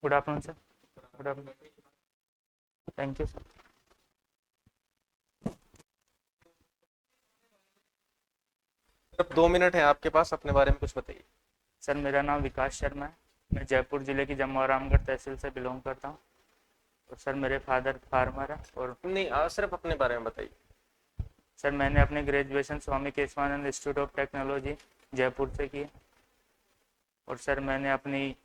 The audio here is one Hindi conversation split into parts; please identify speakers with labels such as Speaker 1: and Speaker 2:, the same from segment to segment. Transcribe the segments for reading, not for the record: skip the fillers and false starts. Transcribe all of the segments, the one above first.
Speaker 1: Good afternoon sir. Good afternoon. Thank you sir.
Speaker 2: सिर्फ 2 मिनट है आपके पास, अपने बारे में कुछ बताइए।
Speaker 1: सर मेरा नाम विकास शर्मा है। मैं जयपुर ज़िले की जम्मू रामगढ़ तहसील से बिलोंग करता हूँ। और सर मेरे फादर फार्मर है। और
Speaker 2: नहीं, सिर्फ अपने बारे में बताइए।
Speaker 1: सर मैंने अपनी graduation Swami Keshavanand institute of technology Jaipur से की है। और सर मैंने अपनी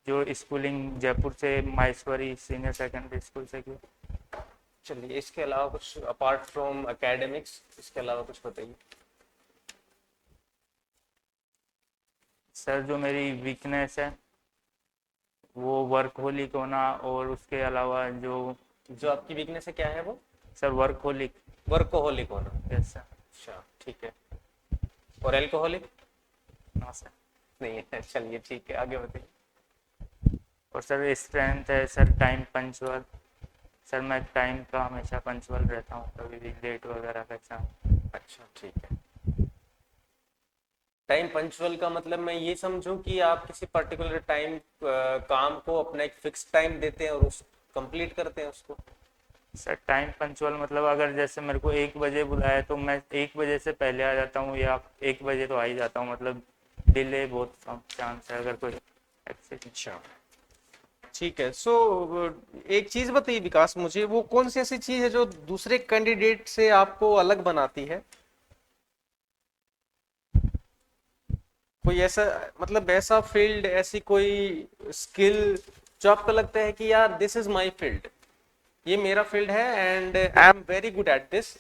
Speaker 1: जो स्कूलिंग जयपुर से माहेश्वरी सीनियर सेकेंडरी स्कूल से की।
Speaker 2: चलिए, इसके अलावा कुछ अपार्ट फ्रॉम एकेडमिक्स, इसके अलावा कुछ बताइए।
Speaker 1: सर जो मेरी वीकनेस है वो वर्कहोलिक होना, और उसके अलावा जो
Speaker 2: जो आपकी वीकनेस है क्या है वो?
Speaker 1: Sir workaholic.
Speaker 2: वर्कोहलिक होना।
Speaker 1: Yes sir.
Speaker 2: अच्छा, ठीक है। और एल्कोहलिक?
Speaker 1: No sir.
Speaker 2: नहीं है। चलिए ठीक है, आगे बताइए।
Speaker 1: और सर स्ट्रेंथ है सर टाइम पंचुअल। सर मैं टाइम का हमेशा पंचुअल रहता हूँ, कभी भी लेट वगैरह का चांस।
Speaker 2: अच्छा, ठीक है। टाइम पंचुअल का मतलब मैं ये समझूं कि आप किसी पर्टिकुलर टाइम काम को अपना एक फिक्स टाइम देते हैं और उस कंप्लीट करते हैं उसको।
Speaker 1: सर टाइम पंचुअल मतलब अगर जैसे मेरे को 1 बजे बुलाया तो मैं 1 बजे से पहले आ जाता हूँ, या 1 बजे तो आ ही जाता हूँ। मतलब डिले बहुत कम चांस है अगर कोई एक्सीडेंट।
Speaker 2: अच्छा, ठीक है। एक चीज बताइए विकास, मुझे वो कौन सी ऐसी चीज है जो दूसरे कैंडिडेट से आपको अलग बनाती है? कोई ऐसा, मतलब ऐसा फील्ड, ऐसी कोई स्किल जो आपको लगता है कि यार दिस इज माय फील्ड, ये मेरा फील्ड है and I am very good at this,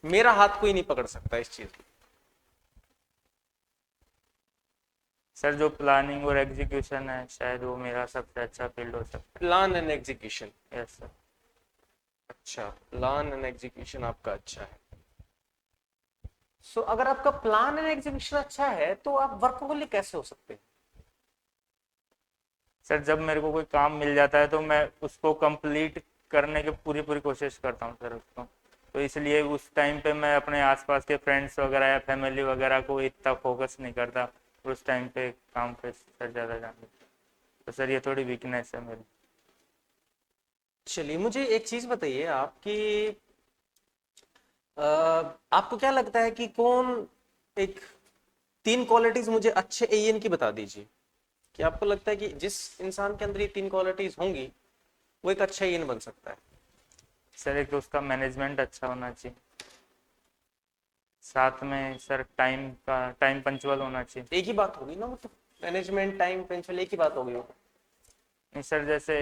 Speaker 2: मेरा हाथ कोई नहीं पकड़ सकता इस चीज में।
Speaker 1: सर जो प्लानिंग और एग्जीक्यूशन है शायद वो मेरा सबसे अच्छा फील्ड हो सकता
Speaker 2: प्लान एंड एग्जीक्यूशन।
Speaker 1: है। Yes sir.
Speaker 2: अच्छा, प्लान एंड एग्जीक्यूशन आपका अच्छा है। अगर आपका प्लान एंड एग्जीक्यूशन अच्छा है तो आप वर्कहोलिक कैसे हो सकते हैं?
Speaker 1: सर जब मेरे को कोई काम मिल जाता है तो मैं उसको कंप्लीट करने की पूरी पूरी कोशिश करता हूँ सर उसको। तो इसलिए उस टाइम पे मैं अपने आसपास के फ्रेंड्स वगैरह या फैमिली वगैरह को इतना फोकस नहीं करता। उस टाइम पे काम पे सर ज़्यादा ध्यान देता। तो सर ये थोड़ी वीकनेस है मेरी।
Speaker 2: चलिए, मुझे एक चीज बताइए आपकी, आपको क्या लगता है कि कौन एक 3 क्वालिटीज मुझे अच्छे एएन की बता दीजिए, कि आपको लगता है कि जिस इंसान के अंदर ये 3 क्वालिटीज होंगी वो एक अच्छा एएन बन सकता है?
Speaker 1: सर एक तो उसका मैनेजमेंट अच्छा होना चाहिए, साथ में सर टाइम पंचुअल होना चाहिए।
Speaker 2: एक ही बात होगी ना वो तो, मैनेजमेंट टाइम पेंशन एक ही बात होगी वो।
Speaker 1: नहीं सर जैसे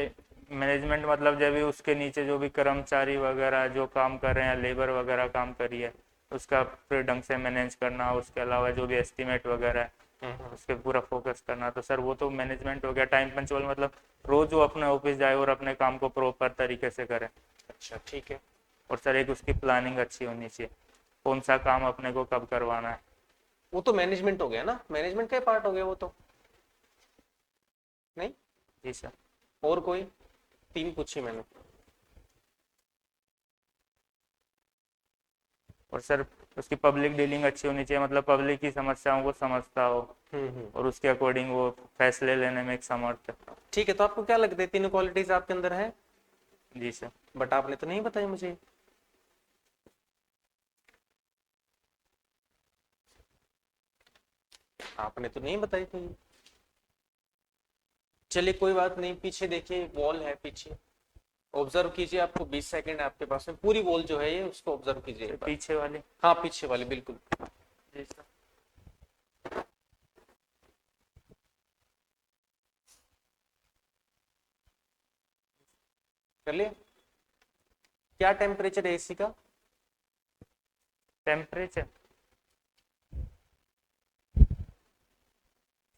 Speaker 1: मैनेजमेंट मतलब जब भी उसके नीचे जो भी कर्मचारी वगैरह जो काम कर रहे हैं, लेबर वगैरह काम कर रही है, उसका फिर ढंग से मैनेज करना। उसके अलावा जो भी एस्टिमेट वगैरह है उस पर पूरा फोकस करना। तो सर वो तो मैनेजमेंट हो गया। टाइम पंचुअल मतलब रोज वो अपने ऑफिस जाए और अपने काम को प्रॉपर तरीके से करे।
Speaker 2: अच्छा, ठीक है।
Speaker 1: और सर एक उसकी प्लानिंग अच्छी होनी चाहिए, कौन सा काम अपने को कब करवाना है।
Speaker 2: वो तो मैनेजमेंट हो गया ना, मैनेजमेंट का पार्ट हो गया वो तो। नहीं?
Speaker 1: जी सर।
Speaker 2: और कोई? 3 पूछी मैंने।
Speaker 1: और सर उसकी पब्लिक डीलिंग अच्छी होनी चाहिए, मतलब पब्लिक की समस्याओं को समझता हो
Speaker 2: हम्म।
Speaker 1: और उसके अकॉर्डिंग वो फैसले लेने में एक समर्थ है।
Speaker 2: ठीक है, तो आपको क्या लगता है 3 क्वालिटीज आपके अंदर है?
Speaker 1: जी सर।
Speaker 2: बट आपने तो नहीं बताई मुझे। आपने तो नहीं बताई थी। चलिए कोई बात नहीं, पीछे देखिए, वॉल है पीछे, ऑब्जर्व कीजिए। आपको 20 सेकंड है आपके पास में, पूरी वॉल जो है ये उसको ऑब्जर्व कीजिए
Speaker 1: सर
Speaker 2: एक बार।
Speaker 1: पीछे वाली।
Speaker 2: हाँ, पीछे वाली बिल्कुल।
Speaker 1: जी सर।
Speaker 2: कर लिया? क्या टेम्परेचर है एसी का?
Speaker 1: Temperature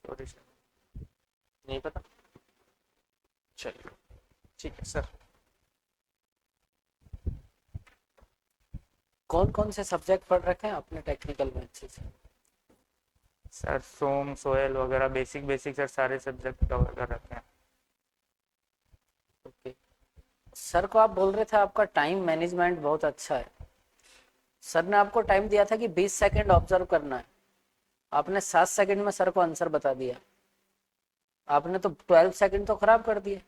Speaker 1: sorry sir.
Speaker 2: नहीं पता? चलिए ठीक है सर।
Speaker 3: कौन कौन से सब्जेक्ट पढ़ रखे हैं आपने टेक्निकल में अच्छे से?
Speaker 1: सर सोम सोयल वगैरह बेसिक बेसिक सर सारे सब्जेक्ट कवर कर रखे हैं।
Speaker 3: ओके। सर को आप बोल रहे थे आपका टाइम मैनेजमेंट बहुत अच्छा है। सर ने आपको टाइम दिया था कि 20 सेकंड ऑब्जर्व करना है, आपने 7 सेकंड में सर को आंसर बता दिया। आपने तो 12 सेकंड तो खराब कर दिए।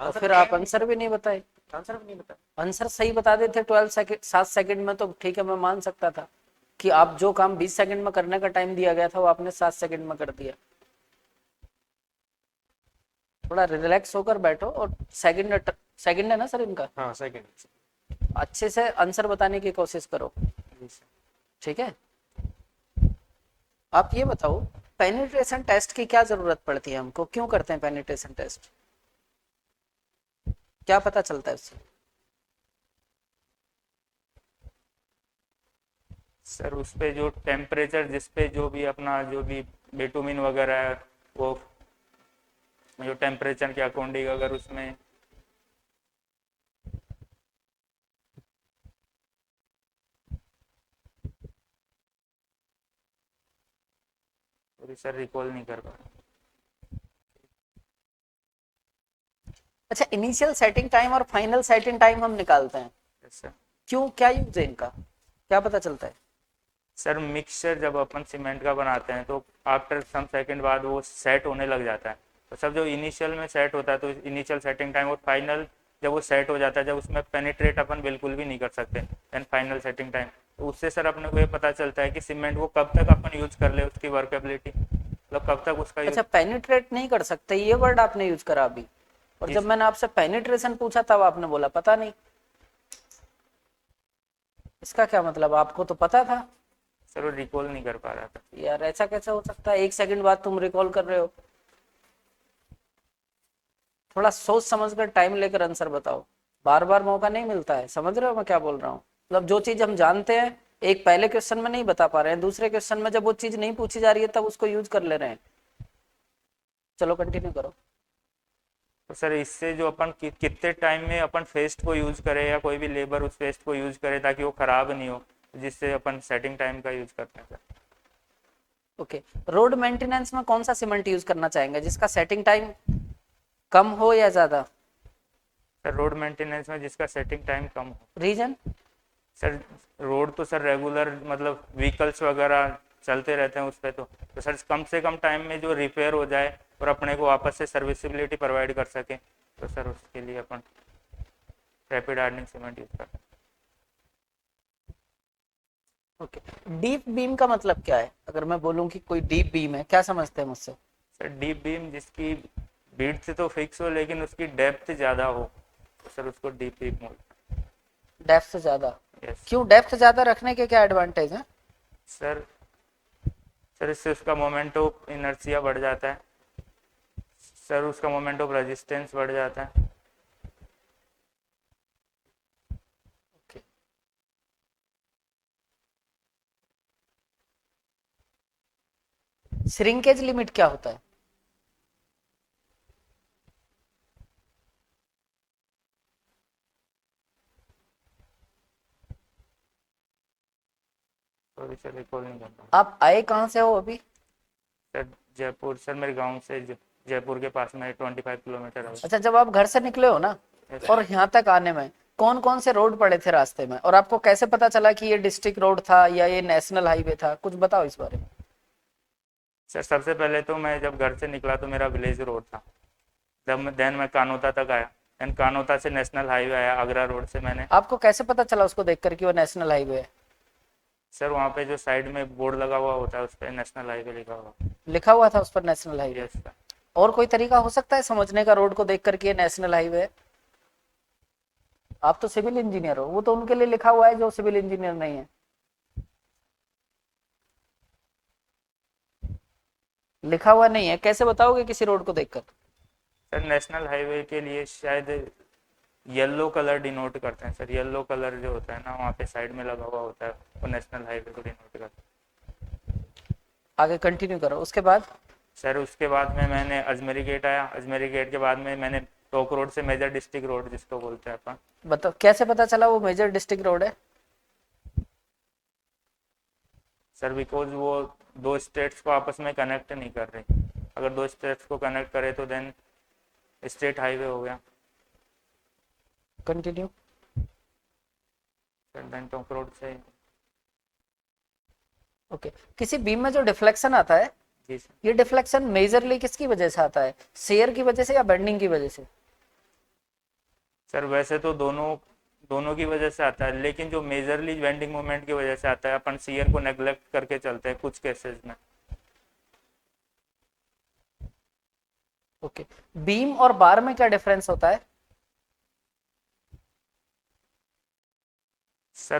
Speaker 3: और फिर आप आंसर भी नहीं बताए।
Speaker 2: आंसर भी नहीं बता।
Speaker 3: आंसर सही बता देते 12 सेकंड 7 सेकंड में तो ठीक है, मैं मान सकता था कि आप जो काम 20 सेकंड में करने का टाइम दिया गया था वो आपने 7 सेकंड में कर दिया। थोड़ा रिलैक्स होकर बैठो और सेकंड है ना सर इनका,
Speaker 2: हाँ सेकंड।
Speaker 3: अच्छे से आंसर बताने की कोशिश करो,
Speaker 1: जी सर।
Speaker 3: ठीक है। आप ये बताओ पेनिट्रेशन टेस्ट की क्या जरूरत पड़ती है हमको, क्यों करते हैं पेनिट्रेशन टेस्ट, क्या पता चलता है उससे?
Speaker 1: सर उस पे जो टेम्परेचर जिस पे जो भी अपना जो भी बिटुमिन वगैरह है वो जो टेम्परेचर के अकॉर्डिंग अगर उसमें सर रिकॉल नहीं कर पा रहा।
Speaker 3: अच्छा, इनिशियल सेटिंग टाइम और फाइनल सेटिंग टाइम हम निकालते हैं,
Speaker 1: सर
Speaker 3: क्यों, क्या यूज है इनका, क्या पता चलता है?
Speaker 1: सर मिक्सचर जब अपन सीमेंट का बनाते हैं तो आफ्टर सम सेकंड बाद वो सेट होने लग जाता है। तो सब जो इनिशियल में सेट होता है तो इनिशियल सेटिंग टाइम और फाइनल जब वो सेट हो जाता है, जब उसमें पेनिट्रेट अपन बिल्कुल भी नहीं कर सकते, देन फाइनल सेटिंग टाइम, तो उससे सर अपने को ये पता चलता है कि सीमेंट वो कब तक अपन यूज कर ले, उसकी वर्केबिलिटी मतलब कब तक उसका यूज।
Speaker 3: अच्छा, पेनिट्रेट नहीं कर सकते ये वर्ड आपने यूज करा अभी, और जब मैंने आपसे पेनिट्रेशन पूछा तब आपने बोला पता नहीं। इसका क्या मतलब, आपको तो पता था?
Speaker 1: सर वो रिकॉल नहीं कर पा रहा था।
Speaker 3: यार ऐसा कैसे हो सकता है, 1 सेकंड बाद तुम रिकॉल कर रहे हो? थोड़ा सोच समझ कर टाइम लेकर आंसर बताओ, बार बार मौका नहीं मिलता है, समझ रहे हो मैं क्या बोल रहा हूँ? मतलब जो चीज हम जानते हैं एक पहले क्वेश्चन में नहीं बता पा रहे हैं, दूसरे क्वेश्चन में जब वो चीज नहीं पूछी जा रही है तब उसको यूज कर ले रहे हैं। चलो कंटिन्यू करो।
Speaker 1: तो सर इससे जो अपन कितने टाइम में अपन फेस्ट को यूज करें या कोई भी लेबर उस फेस्ट को यूज करे ताकि वो खराब नहीं हो, जिससे अपन सेटिंग टाइम का यूज करते हैं सर।
Speaker 3: ओके, रोड मेंटेनेंस में कौन सा सीमेंट यूज करना चाहेंगे जिसका सेटिंग टाइम कम हो या ज्यादा?
Speaker 1: सर रोड मेंटेनेंस में जिसका सेटिंग टाइम कम हो।
Speaker 3: रीजन?
Speaker 1: सर रोड तो सर रेगुलर मतलब व्हीकल्स वगैरह चलते रहते हैं उस पर, तो सर कम से कम टाइम में जो रिपेयर हो जाए और अपने को वापस से सर्विसिबिलिटी प्रोवाइड कर सके, तो सर उसके लिए अपन रैपिड हार्डनिंग सीमेंट यूज करते हैं।
Speaker 3: ओके, डीप बीम का मतलब क्या है? अगर मैं बोलूं कि कोई डीप बीम है, क्या समझते हैं मुझसे?
Speaker 1: सर डीप बीम जिसकी बीट से तो फिक्स हो लेकिन उसकी डेप्थ ज़्यादा हो, तो सर उसको डीप बीम बोलते हैं।
Speaker 3: डेप्थ ज्यादा?
Speaker 1: यस
Speaker 3: क्यों डेप्थ ज्यादा रखने के क्या एडवांटेज है?
Speaker 1: सर। सर इससे उसका मोमेंट ऑफ इनर्शिया बढ़ जाता है, सर उसका मोमेंट ऑफ रेजिस्टेंस बढ़ जाता है।
Speaker 3: श्रिंकेज लिमिट क्या होता है?
Speaker 1: सॉरी सर रिकॉल नहीं करता।
Speaker 3: आप आए कहाँ से हो अभी?
Speaker 1: सर जयपुर, सर मेरे गांव से जयपुर के पास में 25 किलोमीटर है।
Speaker 3: अच्छा, जब आप घर से निकले हो ना और यहाँ तक आने में कौन कौन से रोड पड़े थे रास्ते में, और आपको कैसे पता चला कि ये डिस्ट्रिक्ट रोड था या ये नेशनल हाईवे था, कुछ बताओ इस बारे में।
Speaker 1: सर सबसे पहले तो मैं जब घर से निकला तो मेरा विलेज रोड था, देन मैं कानोता तक आया, देन कानोता से नेशनल हाईवे आया, आगरा रोड से मैंने।
Speaker 3: आपको कैसे पता चला उसको देखकर कि वो नेशनल हाईवे है?
Speaker 1: सर वहाँ पे जो साइड में बोर्ड लगा हुआ होता है उस पर नेशनल हाईवे लिखा हुआ।
Speaker 3: लिखा हुआ था उस पर नेशनल हाईवे?
Speaker 1: Yes sir.
Speaker 3: और कोई तरीका हो सकता है समझने का रोड को देख करके ये नेशनल हाईवे है? आप तो सिविल इंजीनियर हो, वो तो उनके लिए लिखा हुआ है जो सिविल इंजीनियर नहीं है। लिखा हुआ नहीं है, कैसे बताओगे किसी रोड को देखकर?
Speaker 1: सर नेशनल हाईवे के लिए शायद येलो कलर डिनोट करते हैं सर, येलो कलर जो होता है ना वहाँ पे साइड में लगा हुआ होता है वो नेशनल हाईवे को डिनोट करता है।
Speaker 3: आगे कंटिन्यू करो, उसके बाद?
Speaker 1: सर उसके बाद में मैंने अजमेरी गेट आया, अजमेरी गेट के बाद में मैंने टोक रोड से मेजर डिस्ट्रिक्ट रोड जिसको बोलते हैं अपन।
Speaker 3: बताओ कैसे पता चला वो मेजर डिस्ट्रिक्ट रोड है?
Speaker 1: सर बिकॉज वो दो स्टेट्स को आपस में कनेक्ट नहीं कर रही, अगर दो स्टेट्स को कनेक्ट करे तो देन स्टेट हाईवे हो गया।
Speaker 3: कंटिन्यू।
Speaker 1: सर देन टोक रोड से।
Speaker 3: ओके, किसी बीम में जो डिफ्लेक्शन आता है,
Speaker 1: जी सर।
Speaker 3: ये डिफ्लेक्शन मेजरली किसकी वजह से आता है, शेयर की वजह से या बेंडिंग की वजह से?
Speaker 1: सर वैसे तो दोनों दोनों की वजह से आता है, लेकिन जो मेजरली बेंडिंग मोमेंट की वजह से आता है, अपन शियर को नेग्लेक्ट करके चलते हैं कुछ केसेस में।
Speaker 3: ओके, बीम और बार में क्या डिफरेंस होता है?
Speaker 1: सर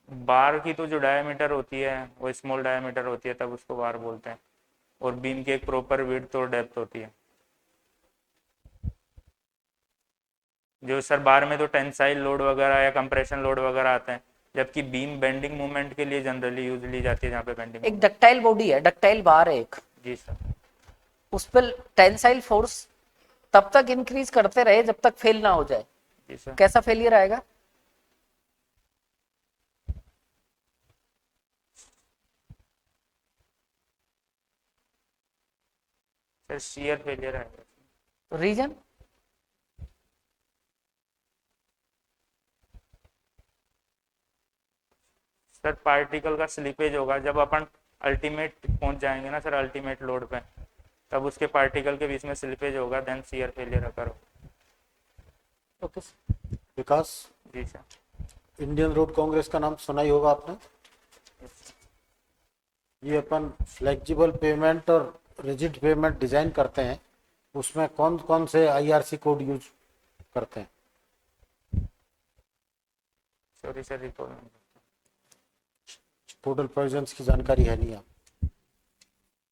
Speaker 1: बार की तो जो डायमीटर होती है वो स्मॉल डायमीटर होती है, तब उसको बार बोलते हैं, और बीम की एक प्रॉपर विड्थ और डेप्थ होती है। जो सर बार में तो टेंसाइल लोड वगैरह या कंप्रेशन लोड वगैरह आते हैं, जबकि बीम बेंडिंग मूवमेंट के लिए जनरली यूज ली जाती है, जहाँ पे बेंडिंग।
Speaker 3: एक डक्टाइल बॉडी है, डक्टाइल बार है एक,
Speaker 1: जी सर।
Speaker 3: उस पर टेंसाइल फोर्स तब तक इंक्रीज करते रहे जब तक फेल ना हो जाए।
Speaker 1: जी सर।
Speaker 3: कैसा फेलियर आएगा?
Speaker 1: सर शियर फेलियर आएगा।
Speaker 3: रीजन?
Speaker 1: सर पार्टिकल का स्लिपेज होगा, जब अपन अल्टीमेट पहुंच जाएंगे ना सर, अल्टीमेट लोड पे, तब उसके पार्टिकल के बीच में स्लिपेज होगा, देन शियर फेलियर अकर होगा।
Speaker 3: ओके
Speaker 4: विकास,
Speaker 1: जी सर।
Speaker 4: इंडियन रोड कांग्रेस का नाम सुना ही होगा आपने। ये अपन फ्लेक्सिबल पेमेंट और रिजिड पेमेंट डिजाइन करते हैं, उसमें कौन कौन से आईआरसी कोड यूज करते हैं?
Speaker 1: सॉरी सर, रिकॉल नहीं।
Speaker 4: टोटल प्रोविजंस की जानकारी है नहीं आप?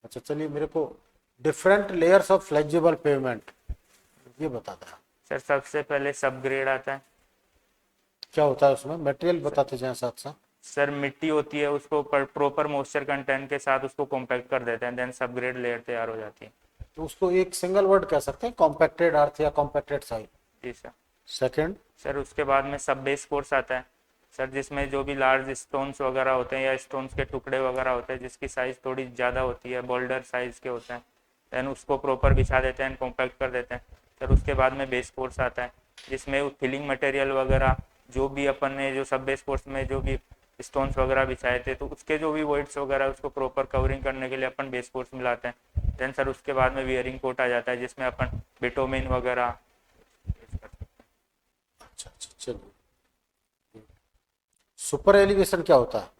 Speaker 4: अच्छा चलिए, मेरे को different layers of flexible pavement ये बताता है।
Speaker 1: सर सबसे पहले सब ग्रेड आता है।
Speaker 4: क्या होता है उसमें? मटेरियल बताते जाएं साथ साथ।
Speaker 1: सर मिट्टी होती है, उसको प्रॉपर मॉइस्चर कंटेंट के साथ उसको कॉम्पैक्ट कर देते हैं, देन सब ग्रेड लेयर तैयार हो जाती है।
Speaker 4: तो उसको एक सिंगल वर्ड कह सकते हैं, कॉम्पैक्टेड अर्थ या कॉम्पैक्टेड सॉइल।
Speaker 1: जी सर।
Speaker 4: सेकंड,
Speaker 1: सर उसके बाद में सब बेस कोर्स आता है सर, जिसमें जो भी लार्ज स्टोन्स वगैरह होते हैं या स्टोन्स के टुकड़े वगैरह होते हैं जिसकी साइज थोड़ी ज़्यादा होती है, बोल्डर साइज के होते हैं, देन उसको प्रॉपर बिछा देते हैं, कॉम्पैक्ट कर देते हैं। सर उसके बाद में बेस कोर्स आता है, जिसमें फिलिंग मटेरियल वगैरह जो भी अपन ने जो सब बेस कोर्स में जो भी स्टोन्स वगैरह बिछाए थे, तो उसके जो भी वॉइड्स वगैरह उसको प्रॉपर कवरिंग करने के लिए अपन बेस कोर्स मिलाते हैं। देन सर उसके बाद में वियरिंग कोट आ जाता है, जिसमें अपन बिटोमिन वगैरह।
Speaker 4: अच्छा अच्छा चलिए। सुपर एलिवेशन क्या होता है?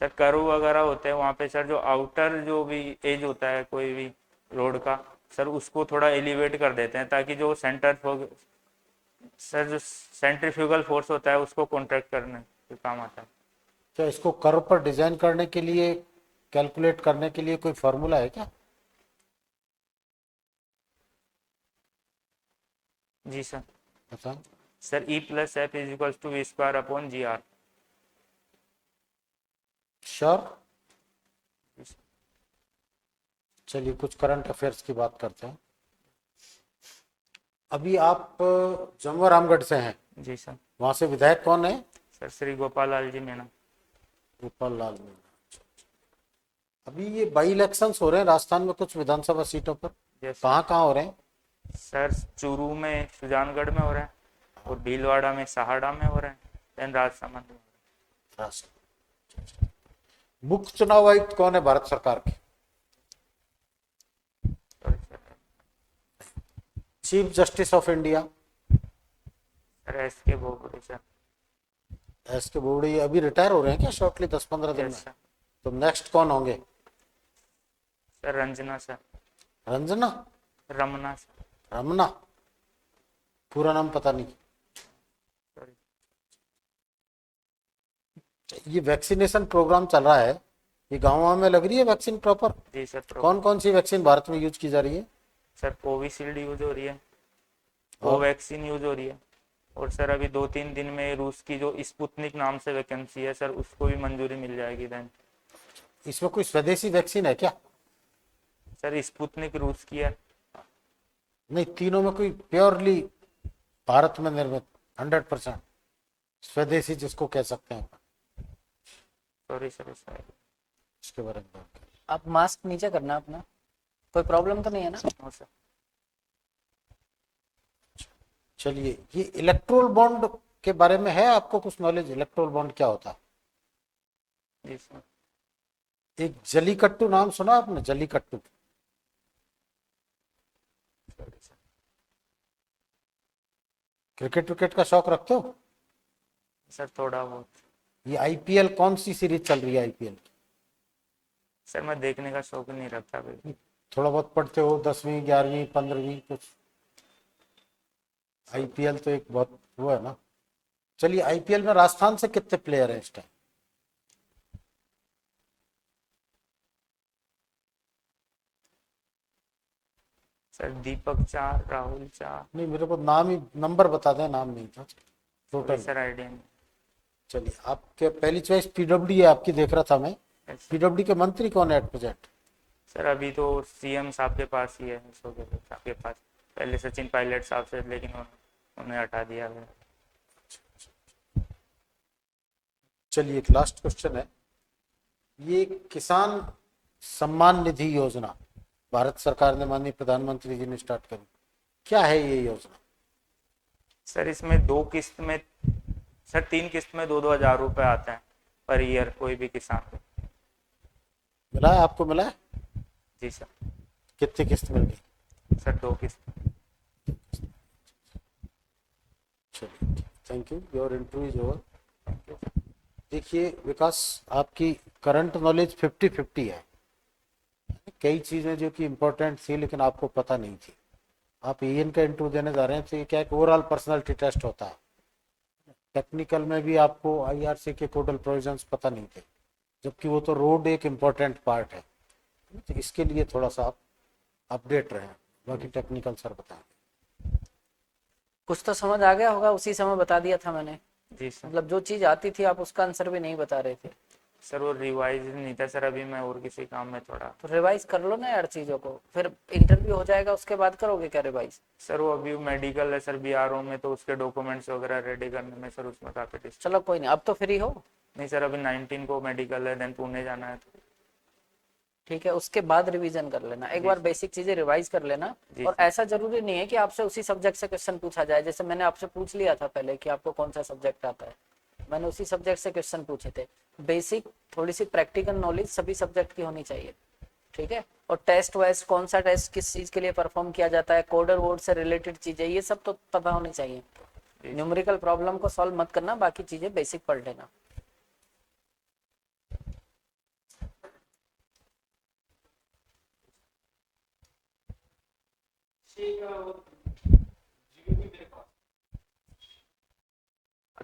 Speaker 1: सर कर्व वगैरह होते हैं वहाँ पे सर, जो आउटर जो भी एज होता है कोई भी रोड का, सर उसको थोड़ा एलिवेट कर देते हैं, ताकि जो सर जो सेंट्रीफ्यूगल फोर्स होता है उसको कॉन्ट्रैक्ट करने के काम आता है।
Speaker 4: क्या इसको कर्व पर डिजाइन करने के लिए, कैलकुलेट करने के लिए कोई फॉर्मूला है क्या?
Speaker 1: जी सर।
Speaker 4: बताओ।
Speaker 1: Sir E + F = V² / GR।
Speaker 4: Sure. चलिए कुछ करंट अफेयर्स की बात करते हैं। अभी आप जमुआ रामगढ़ से हैं,
Speaker 1: जी सर।
Speaker 4: वहां से विधायक कौन है?
Speaker 1: सर श्री गोपाल लाल जी मीणा।
Speaker 4: गोपाल लाल मीणा। अभी ये बाई इलेक्शंस हो रहे हैं राजस्थान में कुछ विधानसभा सीटों पर,
Speaker 1: यस
Speaker 4: कहाँ कहाँ हो रहे हैं?
Speaker 1: सर, चूरू में सुजानगढ़ में हो रहा है, और भीलवाड़ा में सहाड़ा में हो रहा है, देन राजसमंद में।
Speaker 4: राष्ट्र। मुख्य चुनाव आयुक्त कौन है भारत सरकार के?
Speaker 1: Sorry sir.
Speaker 4: Chief justice of India?
Speaker 1: Sir SK Bobde sir.
Speaker 4: S के बोबड़े अभी रिटायर हो रहे हैं क्या शॉर्टली 10-15 दिन में?
Speaker 1: Yes sir.
Speaker 4: तो नेक्स्ट कौन होंगे?
Speaker 1: Sir Ranjana sir.
Speaker 4: Ranjana?
Speaker 1: Ramna sir.
Speaker 4: Ramna? पूरा नाम पता नहीं।
Speaker 1: सॉरी।
Speaker 4: ये वैक्सीनेशन प्रोग्राम चल रहा है, ये गाँव में लग रही है वैक्सीन प्रॉपर?
Speaker 1: जी सर।
Speaker 4: कौन कौन सी वैक्सीन भारत में यूज की जा रही है?
Speaker 1: सर कोविशील्ड यूज हो रही है,
Speaker 4: और?
Speaker 1: कोवैक्सीन यूज हो रही है, और सर अभी 2-3 दिन में रूस की जो स्पुतनिक नाम से वैकेंसी है सर, उसको भी मंजूरी मिल जाएगी। देन
Speaker 4: इसमें कोई स्वदेशी वैक्सीन है क्या?
Speaker 1: सर स्पुतनिक रूस की है।
Speaker 4: नहीं, तीनों में कोई प्योरली भारत में निर्मित 100% स्वदेशी जिसको कह सकते हैं,
Speaker 1: सॉरी सर।
Speaker 4: इसके बारे में बात करें।
Speaker 3: आप मास्क नीचे करना अपना, कोई प्रॉब्लम तो नहीं है ना?
Speaker 1: No sir.
Speaker 4: चलिए, ये इलेक्ट्रोल बॉन्ड के बारे में है आपको कुछ नॉलेज? इलेक्ट्रोल बॉन्ड क्या होता है?
Speaker 1: जी सर।
Speaker 4: एक जलीकट्टू नाम सुना आपने? जलीकट्टू क्रिकेट विकेट का शौक रखते हो?
Speaker 1: सर थोड़ा बहुत।
Speaker 4: ये आईपीएल कौन सी सीरीज चल रही है आईपीएल?
Speaker 1: सर मैं देखने का शौक नहीं रखता अभी।
Speaker 4: थोड़ा बहुत पढ़ते हो, 10वीं 11वीं 15वीं कुछ? आईपीएल तो एक बहुत वो है ना। चलिए, आईपीएल में राजस्थान से कितने प्लेयर हैं इस टाइम?
Speaker 1: सर दीपक चार, राहुल चार।
Speaker 4: नहीं, मेरे को नाम ही नंबर बता दें, नाम नहीं था
Speaker 1: कोई
Speaker 4: टोटल।
Speaker 1: सर आइडिया नहीं।
Speaker 4: चलिए, आपके पहली चॉइस पीडब्ल्यू है आपकी, देख रहा था मैं।
Speaker 1: Yes, sir।
Speaker 4: पीडब्ल्यू के मंत्री कौन है एट प्रेजेंट?
Speaker 1: सर अभी तो सीएम साहब के पास ही है, अशोक गहलोत साहब के पास। पहले सचिन पायलट साहब से, लेकिन उन्हें हटा दिया गया।
Speaker 4: चलिए, एक लास्ट क्वेश्चन है। ये किसान सम्मान निधि योजना भारत सरकार ने, माननीय प्रधानमंत्री जी ने स्टार्ट करी, क्या है ये योजना?
Speaker 1: सर इसमें 2 किस्त में, सर 3 किस्त में 2-2 हज़ार रुपये आते हैं पर ईयर कोई भी किसान को।
Speaker 4: मिला है आपको? मिला है?
Speaker 1: जी सर।
Speaker 4: कितनी किस्त मिल गई?
Speaker 1: सर 2 किस्त।
Speaker 4: चलिए, thank you, your interview is over. देखिए विकास, आपकी करंट नॉलेज 50-50 है। कई चीजें जो कि इम्पोर्टेंट थी लेकिन आपको पता नहीं थी। आप ईएन का इंटरव्यू देने जा रहे हैं तो ये क्या, एक ओवरऑल पर्सनालिटी टेस्ट होता है। टेक्निकल में भी आपको आईआरसी के कोडल प्रोविजंस पता नहीं थे, जबकि वो तो रोड एक इम्पोर्टेंट पार्ट है। तो इसके लिए थोड़ा सा आप अपडेट रहें, बाकी टेक्निकल सर बताएंगे।
Speaker 3: कुछ तो समझ आ गया होगा, उसी समय बता दिया था मैंने।
Speaker 1: जी सर।
Speaker 3: मतलब जो चीज आती थी आप उसका आंसर भी नहीं बता रहे थे।
Speaker 1: सर वो रिवाइज नहीं था सर, अभी मैं और किसी काम में थोड़ा।
Speaker 3: तो रिवाइज कर लो ना यार चीजों को, फिर इंटरव्यू हो जाएगा उसके बाद करोगे क्या रिवाइज?
Speaker 1: सर वो अभी मेडिकल है सर बीआरओ में, तो उसके डॉक्यूमेंट्स वगैरह रेडी करने में सर उसमें काफी डिस्टर्ब।
Speaker 3: चलो कोई नहीं, अब तो फ्री हो।
Speaker 1: नहीं सर, अभी 19 को मेडिकल है, देन पुणे जाना है तो।
Speaker 3: ठीक है, उसके बाद रिवीजन कर लेना, एक बार बेसिक चीजें रिवाइज कर लेना।
Speaker 1: जी
Speaker 3: और
Speaker 1: सर।
Speaker 3: ऐसा जरूरी नहीं है कि आपसे उसी सब्जेक्ट से क्वेश्चन पूछा जाए। जैसे मैंने आपसे पूछ लिया था पहले कि आपको कौन सा सब्जेक्ट आता है, मैंने उसी सब्जेक्ट से क्वेश्चन पूछे थे। बेसिक थोड़ी सी प्रैक्टिकल नॉलेज सभी सब्जेक्ट की होनी चाहिए। ठीक है, और टेस्ट वाइज कौन सा टेस्ट किस चीज के लिए परफॉर्म किया जाता है, कोडर वर्ड से रिलेटेड चीजें, ये सब तो पता होनी चाहिए। न्यूमेरिकल प्रॉब्लम को सॉल्व मत करना, बाकी चीजें बेसिक पढ़ लेना।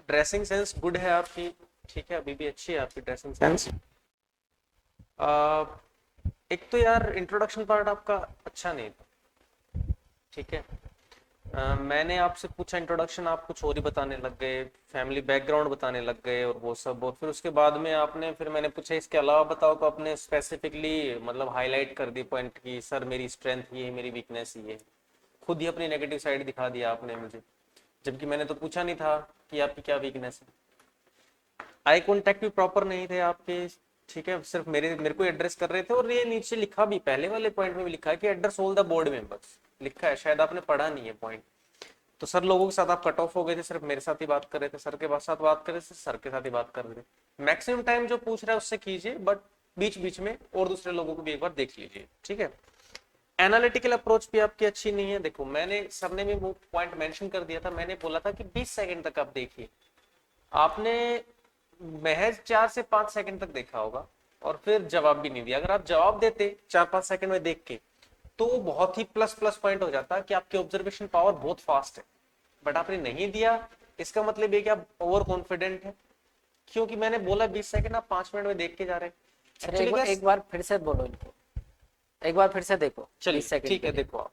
Speaker 2: ड्रेसिंग सेंस गुड है आपकी, ठीक है, अभी भी अच्छी है आपकी ड्रेसिंग सेंस। एक तो यार इंट्रोडक्शन पार्ट आपका अच्छा नहीं था, ठीक है। मैंने आपसे पूछा इंट्रोडक्शन, आप कुछ और ही बताने लग गए, फैमिली बैकग्राउंड बताने लग गए और वो सब। और फिर उसके बाद में आपने, फिर मैंने पूछा इसके अलावा बताओ, तो आपने स्पेसिफिकली मतलब हाईलाइट कर दी पॉइंट की सर मेरी स्ट्रेंथ ये है, मेरी वीकनेस ये है। खुद ही अपनी नेगेटिव साइड दिखा दिया आपने मुझे, जबकि मैंने तो पूछा नहीं था कि आपकी क्या वीकनेस है। आई कॉन्टेक्ट भी प्रॉपर नहीं थे आपके, ठीक है, सिर्फ मेरे को एड्रेस कर रहे थे। और ये नीचे लिखा भी, पहले वाले पॉइंट में भी लिखा है कि address all the board members, लिखा है, शायद आपने पढ़ा नहीं है पॉइंट। तो सर लोगों के साथ आप कट ऑफ हो गए थे, सिर्फ मेरे साथ ही बात कर रहे थे, सर के साथ बात कर रहे थे, सर के साथ ही बात कर रहे थे। मैक्सिमम टाइम जो पूछ रहा है उससे कीजिए, बट बीच बीच में और दूसरे लोगों को भी एक बार देख लीजिए, ठीक है। एनालिटिकल अप्रोच भी आपकी अच्छी नहीं है। देखो मैंने, सर ने भी वो पॉइंट मेंशन कर दिया था, मैंने बोला था कि 20 सेकंड तक आप देखिए, आपने महज 4 से 5 सेकंड तक देखा होगा और फिर जवाब भी नहीं दिया। अगर आप जवाब देते 4-5 सेकंड में देख के, तो वो बहुत ही प्लस प्लस पॉइंट हो जाता कि आपकी ऑब्जर्वेशन पावर बहुत फास्ट है। बट आपने नहीं दिया, इसका मतलब ये कि आप ओवर कॉन्फिडेंट है, क्योंकि मैंने बोला 20 सेकंड, आप 5 मिनट में देख के जा रहे हैं।
Speaker 3: अरे एक बार फिर से बोलो इनको, एक बार फिर से देखो।
Speaker 2: चलिए
Speaker 3: 20 सेकंड
Speaker 2: ठीक
Speaker 3: के
Speaker 2: है,
Speaker 3: लिए।
Speaker 2: देखो आप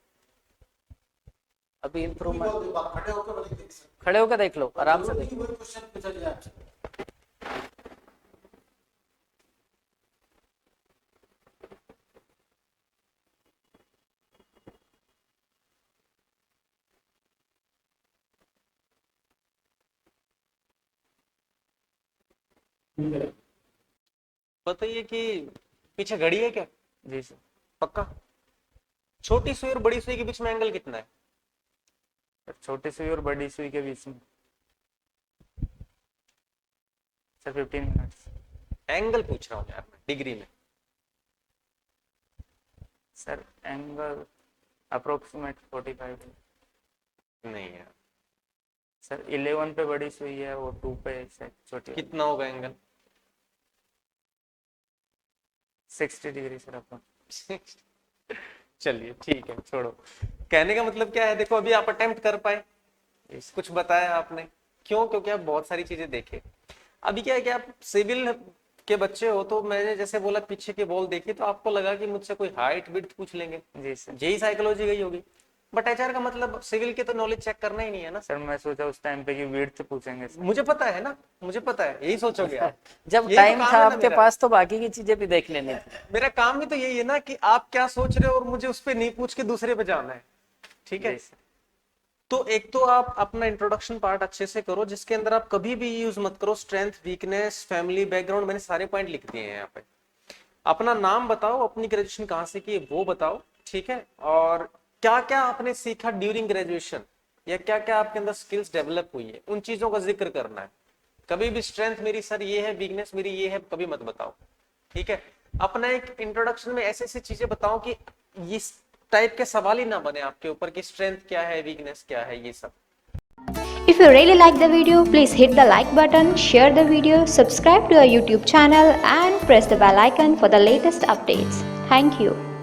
Speaker 3: अभी इम्प्रूवमेंट,
Speaker 4: खड़े होकर नहीं देख सकते।
Speaker 3: खड़े होकर देख लो, आराम से देखो।
Speaker 4: वही क्वेश्चन पूछा जाए आपसे।
Speaker 2: बताइए कि पीछे घड़ी है क्या?
Speaker 1: जी सर।
Speaker 2: पक्का? छोटी सुई और बड़ी सुई के बीच में एंगल कितना है?
Speaker 1: छोटी सुई और बड़ी सुई के बीच में सर 15 मिनट्स।
Speaker 2: एंगल पूछ रहा हूँ यार मैं, डिग्री में।
Speaker 1: सर एंगल अप्रोक्सीमेट 45 है।
Speaker 2: नहीं यार,
Speaker 1: सर 11 पे बड़ी सुई है, वो 2 पे से छोटी वाली।
Speaker 2: कितना होगा एंगल?
Speaker 1: 60 डिग्री सर अपन।
Speaker 2: चलिए ठीक है, छोड़ो। कहने का मतलब क्या है, देखो अभी आप अटेम्प्ट कर पाए, कुछ बताया आपने, क्यों? क्योंकि आप बहुत सारी चीजें देखे। अभी क्या है कि आप सिविल के बच्चे हो, तो मैंने जैसे बोला पीछे के बॉल देखी तो आपको लगा कि मुझसे कोई हाइट विड्थ पूछ लेंगे,
Speaker 1: जी सर।
Speaker 2: यही साइकोलॉजी गई होगी। बट एचआर का मतलब सिविल के तो नॉलेज चेक करना ही नहीं है ना।
Speaker 1: सर मैं सोचा उस टाइम पे कि विड्थ पूछेंगे सर।
Speaker 2: मुझे पता है ना, मुझे पता है, यही सोचोगे आप।
Speaker 3: जब
Speaker 2: यही तो
Speaker 3: टाइम
Speaker 2: काम
Speaker 3: था
Speaker 2: है ना
Speaker 3: आपके
Speaker 2: मेरा।
Speaker 3: पास तो बाकी की चीजें भी देख लेनी थी।
Speaker 2: मेरा काम ही तो यही है ना कि आप क्या सोच रहे हो और मुझे उस पर नहीं पूछ के दूसरे पे जाना है, ठीक है?
Speaker 1: जी सर।
Speaker 2: तो एक तो आप अपना इंट्रोडक्शन पार्ट अच्छे से करो, जिसके अंदर आप कभी भी यूज मत करो स्ट्रेंथ, वीकनेस, फैमिली बैकग्राउंड, मैंने सारे पॉइंट लिख दिए हैं यहाँ पे। अपना नाम बताओ, अपनी ग्रेजुएशन कहाँ से की वो बताओ, ठीक है? और क्या क्या आपने सीखा ड्यूरिंग ग्रेजुएशन, या क्या क्या आपके अंदर स्किल्स डेवलप हुई है, उन चीजों का जिक्र करना है। कभी भी स्ट्रेंथ मेरी सर ये है, वीकनेस मेरी ये है, कभी मत बताओ, ठीक है? अपना एक इंट्रोडक्शन में ऐसी ऐसी चीजें बताओ कि इस टाइप के सवाल ही ना बने आपके ऊपर कि स्ट्रेंथ क्या है, वीकनेस क्या है, ये सब।
Speaker 5: If you really like the video, please hit the like button, share the video, subscribe to our YouTube channel and press the bell icon for the latest updates. Thank you.